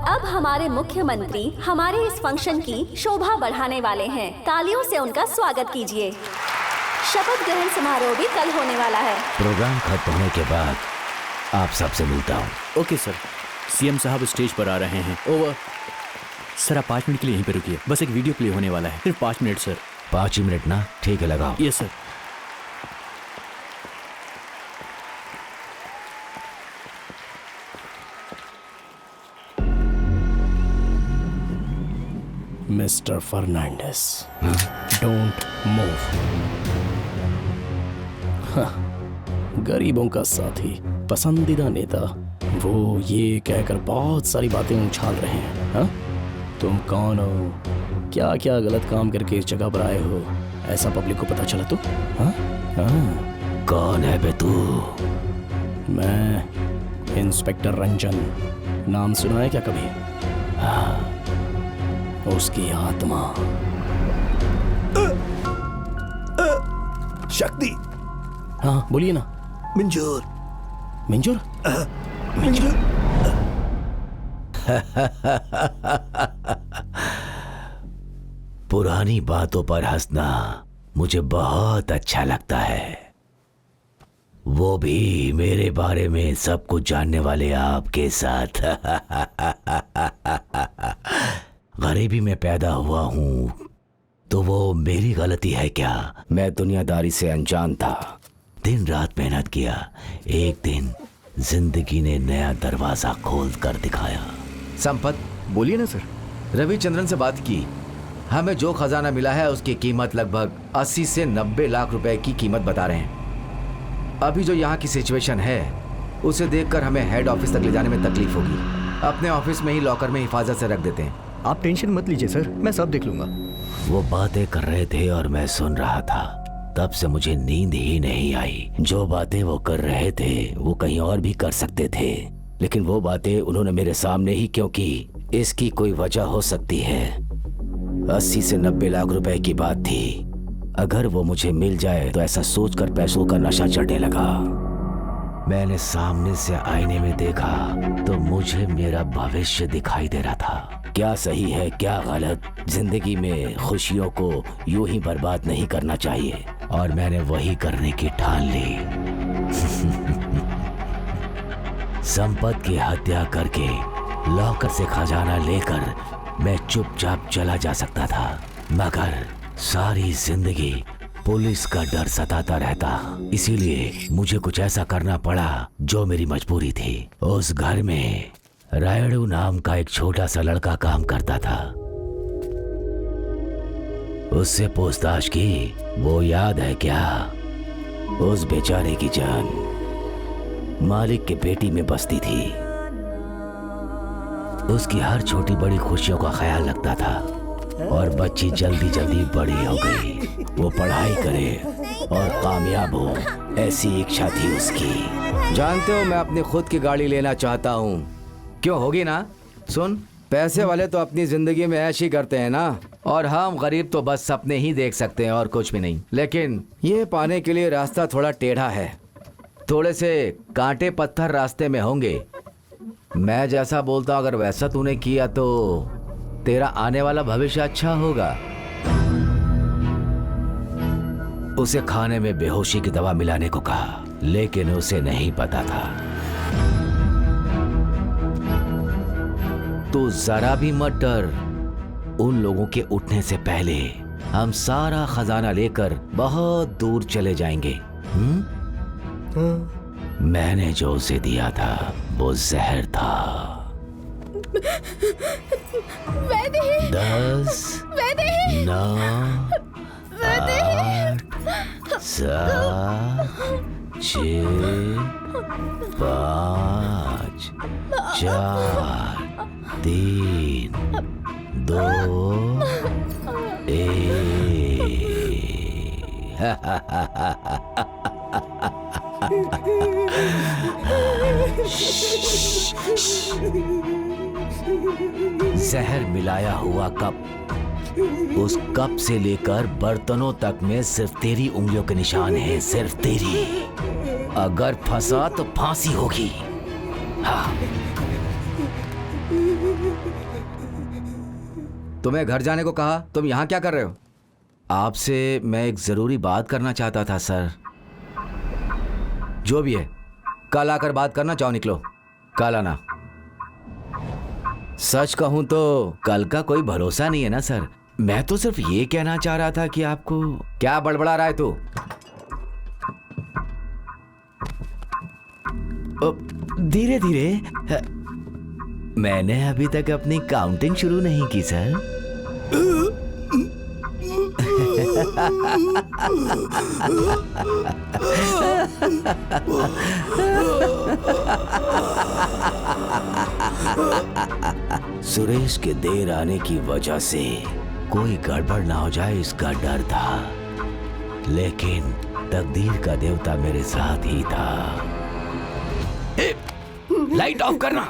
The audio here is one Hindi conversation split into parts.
अब हमारे मुख्यमंत्री हमारे इस फंक्शन की शोभा बढ़ाने वाले हैं। तालियों से उनका स्वागत कीजिए। शपथ ग्रहण समारोह भी कल होने वाला है। प्रोग्राम खत्म होने के बाद आप सबसे मिलता हूँ। Okay sir. सीएम साहब स्टेज पर आ रहे हैं। ओवर। सर आप 5 मिनट के लिए यहीं पे रुकिए, बस एक वीडियो प्ले होने वाला है। सिर्फ 5 मिनट सर। 5 ही मिनट ना? ठीक है, लगाओ। Yes sir. Mister Fernandes, don't move. गरीबों का साथी, पसंदीदा नेता, वो ये कहकर बहुत सारी बातें उछाल रहे हैं। हाँ, तुम कौन हो, क्या क्या गलत काम करके इस जगह पर आए हो, ऐसा पब्लिक को पता चला तो? हाँ हाँ, कौन है बे तू? मैं इंस्पेक्टर रंजन, नाम सुना है क्या कभी? हाँ। उसकी आत्मा। शक्ति। हाँ बोलिए ना। मंजूर। मंजूर? मंजूर। पुरानी बातों पर हंसना मुझे बहुत अच्छा लगता है, वो भी मेरे बारे में सब कुछ जानने वाले आपके साथ। गरीबी में पैदा हुआ हूं तो वो मेरी गलती है क्या? मैं दुनियादारी से अनजान था, दिन रात मेहनत किया। एक दिन जिंदगी ने नया दरवाजा खोल कर दिखाया। संपत, बोलिए ना सर। रविचंद्रन से बात की, हमें जो खजाना मिला है उसकी कीमत लगभग 80 से 90 लाख रुपए की कीमत बता रहे हैं। अभी जो यहाँ की सिचुएशन है उसे देखकर हमें हेड ऑफिस तक ले जाने में तकलीफ होगी। अपने ऑफिस में ही लॉकर में हिफाजत से रख देते हैं। आप टेंशन मत लीजिए सर, मैं सब देख लूंगा। वो बातें कर रहे थे और मैं सुन रहा था, तब से मुझे नींद ही नहीं आई। जो बातें वो कर रहे थे वो कहीं और भी कर सकते थे, लेकिन वो बातें उन्होंने मेरे सामने ही क्यों की? इसकी कोई वजह हो सकती है। 80 से 90 लाख रुपए की बात थी। अगर वो मुझे मिल जाए तो ऐसा सोचकर पैसों का नशा चढ़ने लगा। मैंने सामने से आईने में देखा तो मुझे मेरा भविष्य दिखाई दे रहा था। क्या सही है क्या गलत, जिंदगी में खुशियों को यूं ही बर्बाद नहीं करना चाहिए, और मैंने वही करने की ठान ली। संपत की हत्या करके लॉकर से खजाना लेकर मैं चुपचाप चला जा सकता था, मगर सारी जिंदगी पुलिस का डर सताता रहता। इसीलिए मुझे कुछ ऐसा करना पड़ा जो मेरी मजबूरी थी। उस घर में रायडू नाम का एक छोटा सा लड़का काम करता था। उससे पूछताछ की, वो याद है क्या? उस बेचारे की जान मालिक के बेटी में बसती थी। उसकी हर छोटी बड़ी खुशियों का ख्याल रखता था, और बच्ची जल्दी जल्दी बड़ी हो गई। वो पढ़ाई करे और कामयाब हो, ऐसी इच्छा थी उसकी। जानते हो, मैं अपनी खुद की गाड़ी लेना चाहता हूँ। क्यों, होगी ना? सुन, पैसे वाले तो अपनी जिंदगी में ऐश ही करते हैं ना, और हम गरीब तो बस सपने ही देख सकते हैं और कुछ भी नहीं। लेकिन ये पाने के लिए रास्ता थोड़ा टेढ़ा है, थोड़े से कांटे पत्थर रास्ते में होंगे। मैं जैसा बोलता हूँ अगर वैसा तूने किया तो तेरा आने वाला भविष्य अच्छा होगा। उसे खाने में बेहोशी की दवा मिलाने को कहा, लेकिन उसे नहीं पता था। तो जरा भी मत डर, उन लोगों के उठने से पहले हम सारा खजाना लेकर बहुत दूर चले जाएंगे। मैंने जो उसे दिया था वो जहर था। 10 9 8 7 6 5 4 3 2 जहर मिलाया हुआ कप, उस कप से लेकर बर्तनों तक में सिर्फ तेरी उंगलियों के निशान हैं, सिर्फ तेरी। अगर फंसा तो फांसी होगी। हाँ। तुम्हें घर जाने को कहा, तुम यहाँ क्या कर रहे हो? आपसे मैं एक ज़रूरी बात करना चाहता था सर। जो भी है, कल आकर बात करना, चाहो निकलो, कल आना। सच कहूं तो कल का कोई भरोसा नहीं है ना सर। मैं तो सिर्फ ये कहना चाह रहा था कि आपको। क्या बड़बड़ा रहा है तू? धीरे धीरे। मैंने अभी तक अपनी काउंटिंग शुरू नहीं की सर। सुरेश के देर आने की वजह से कोई गड़बड़ ना हो जाए इसका डर था, लेकिन तकदीर का देवता मेरे साथ ही था। लाइट ऑफ करना।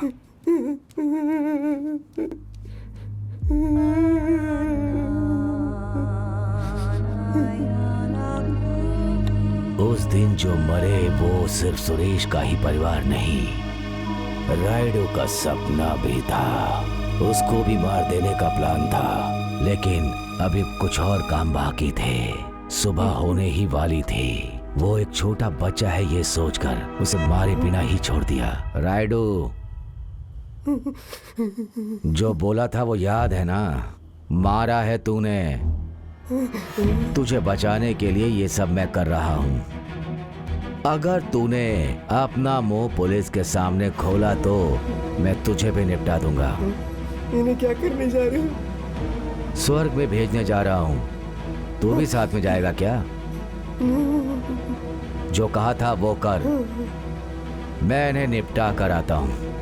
उस दिन जो मरे वो सिर्फ सुरेश का ही परिवार नहीं, राइडो का सपना भी था। उसको भी मार देने का प्लान था, लेकिन अभी कुछ और काम बाकी थे। सुबह होने ही वाली थी। वो एक छोटा बच्चा है ये सोचकर उसे मारे बिना ही छोड़ दिया। राइडो, जो बोला था वो याद है ना? मारा है तूने। तुझे बचाने के लिए ये सब मैं कर रहा हूँ। अगर तूने अपना मुंह पुलिस के सामने खोला तो मैं तुझे भी निपटा दूंगा। इन्हें क्या करने जा रहे हो? स्वर्ग में भेजने जा रहा हूँ। तू भी साथ में जाएगा क्या? जो कहा था वो कर। मैं इन्हें निपटा कर आता हूँ।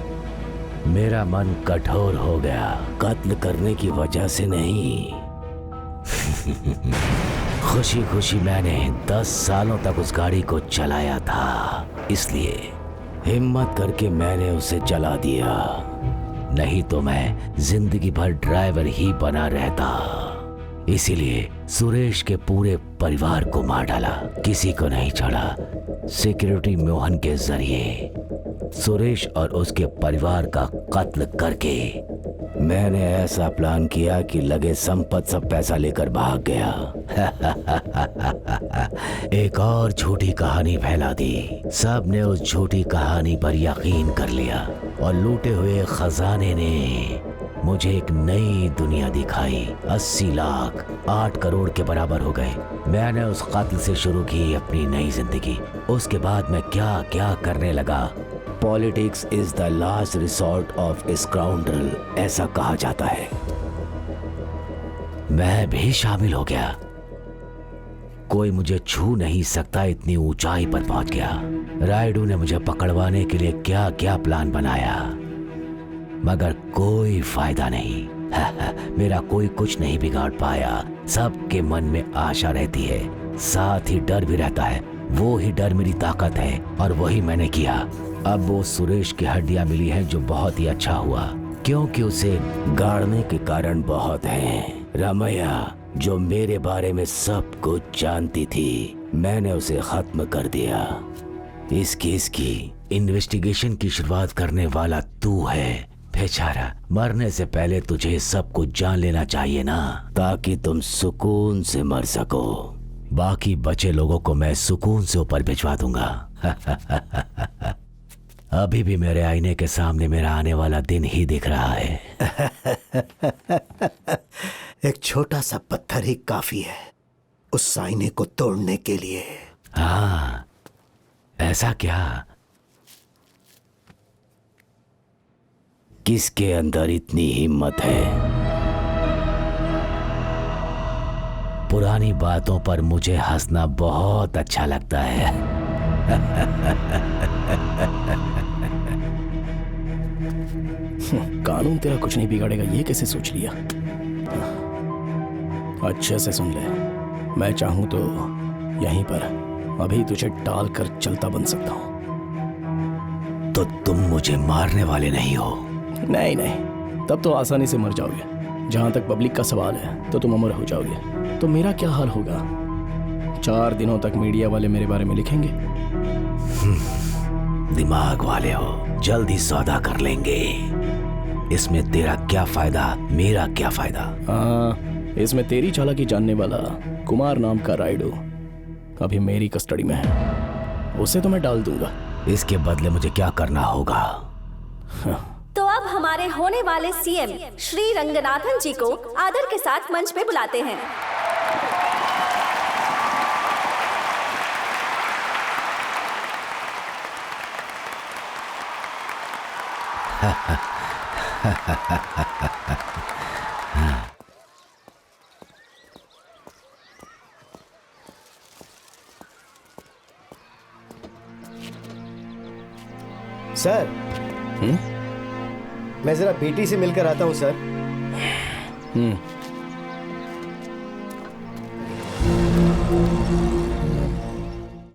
मेरा मन कठोर हो गया, कत्ल करने की वजह से नहीं। खुशी खुशी मैंने 10 सालों तक उस गाड़ी को चलाया था, इसलिए हिम्मत करके मैंने उसे जला दिया। नहीं तो मैं जिंदगी भर ड्राइवर ही बना रहता। इसीलिए सुरेश के पूरे परिवार को मार डाला, किसी को नहीं छोड़ा। सिक्योरिटी मोहन के जरिए सुरेश और उसके परिवार का कत्ल करके मैंने ऐसा प्लान किया कि लगे संपत्ति सब पैसा लेकर भाग गया। एक और झूठी कहानी फैला दी। सब ने उस झूठी कहानी पर यकीन कर लिया और लूटे हुए खजाने ने मुझे एक नई दुनिया दिखाई। 80 लाख 8 करोड़ के बराबर हो गए। मैंने उस कत्ल से शुरू की अपनी नई जिंदगी। उसके बाद मैं क्या क्या करने लगा। Politics is the last resort of scoundrel, ऐसा कहा जाता है। मैं भी शामिल हो गया। कोई मुझे छू नहीं सकता, इतनी ऊंचाई पर पहुंच गया। राइडू ने मुझे पकड़वाने के लिए क्या क्या प्लान बनाया, मगर कोई फायदा नहीं। मेरा कोई कुछ नहीं बिगाड़ पाया। सबके मन में आशा रहती है, साथ ही डर भी रहता है। वो ही डर मेरी ताकत है और वही मैंने किया। अब वो सुरेश की हड्डियां मिली हैं, जो बहुत ही अच्छा हुआ, क्योंकि उसे गाड़ने के कारण बहुत हैं। रमैया जो मेरे बारे में सब कुछ जानती थी, मैंने उसे खत्म कर दिया। इस केस की इन्वेस्टिगेशन की शुरुआत करने वाला तू है। बेचारा, मरने से पहले तुझे सब कुछ जान लेना चाहिए ना, ताकि तुम सुकून से मर सको। बाकी बचे लोगों को मैं सुकून से ऊपर भिजवा दूंगा। अभी भी मेरे आईने के सामने मेरा आने वाला दिन ही दिख रहा है। एक छोटा सा पत्थर ही काफी है उस आईने को तोड़ने के लिए। हाँ, ऐसा क्या? किसके अंदर इतनी हिम्मत है? पुरानी बातों पर मुझे हंसना बहुत अच्छा लगता है। कानून तेरा कुछ नहीं बिगाड़ेगा, ये कैसे सोच लिया? अच्छे से सुन ले, मैं चाहूं तो यहीं पर अभी तुझे टाल कर चलता बन सकता हूं। तो तुम मुझे मारने वाले नहीं हो? नहीं नहीं, तब तो आसानी से मर जाओगे। जहां तक पब्लिक का सवाल है तो तुम अमर हो जाओगे। तो मेरा क्या हाल होगा? 4 दिनों तक मीडिया वाले मेरे बारे में लिखेंगे। दिमाग वाले हो, जल्दी सौदा कर लेंगे। इसमें तेरा क्या फायदा, मेरा क्या फायदा? हाँ, इसमें तेरी चालाकी जानने वाला कुमार नाम का राइडो अभी मेरी कस्टडी में है। उसे तो मैं डाल दूंगा। इसके बदले मुझे क्या करना होगा? तो अब हमारे होने वाले सीएम श्री रंगनाथन जी को आदर के साथ मंच पे बुलाते हैं। सर, मैं जरा बेटी से मिलकर आता हूँ सर।